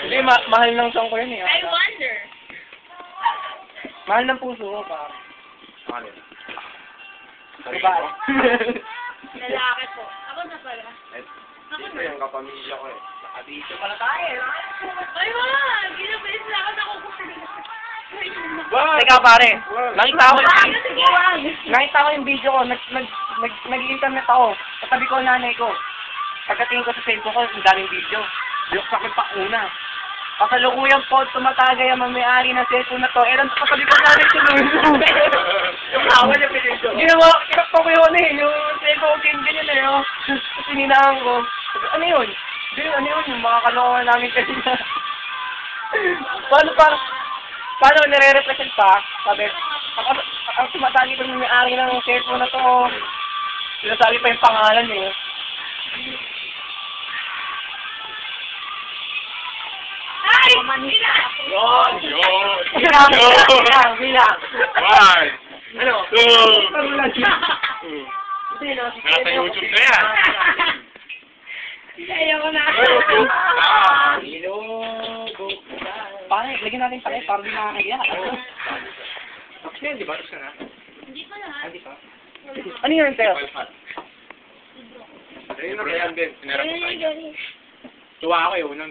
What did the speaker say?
Hindi, mahal ng song ko yun eh. I wonder. Mahal ng puso ko, pa. Ano yun? Babae. Lalaki po. Ako na pala. Dito yung kapamilya ko eh. Dito pala tayo. Ay, wala! Ginabilis na ako nakukulit. Teka pare, nakita ko yung video ko, nag-internet ako, katabi ko ang nanay ko. Pagkatingin ko sa cellphone ko, ang daming video. Buksan ko yung pakuna. Kasalukuyang po, tumatagay ang may-ari ng cellphone na to. Nang katabi ko ang nanay ko nun. Yung awa niya pinito. Ginawa, kinakpa ko yun eh, yung cellphone ko ganyan eh. Sininaan ko. Ano yun? Ano yun? Yung makakaloka namin kanina. Paano nire-represent pa? Sabi, ang tumatagi ko yung may-ari ng cellphone na to, sinasabi pa yung pangalan eh. Ay! Yun! Bilang. One! Ano? Two! Nasa Nasa YouTube na yan! Ayaw ko na. Pare, lagyan natin pala para di nakakaya. Tapos na yun, di ba? Tapos na. Hindi pa lahat. Hindi pa. Ano yun, Teo? Ayun na yan din. Sinarap ko Ay, tayo. galing. Tuwa ako eh, unang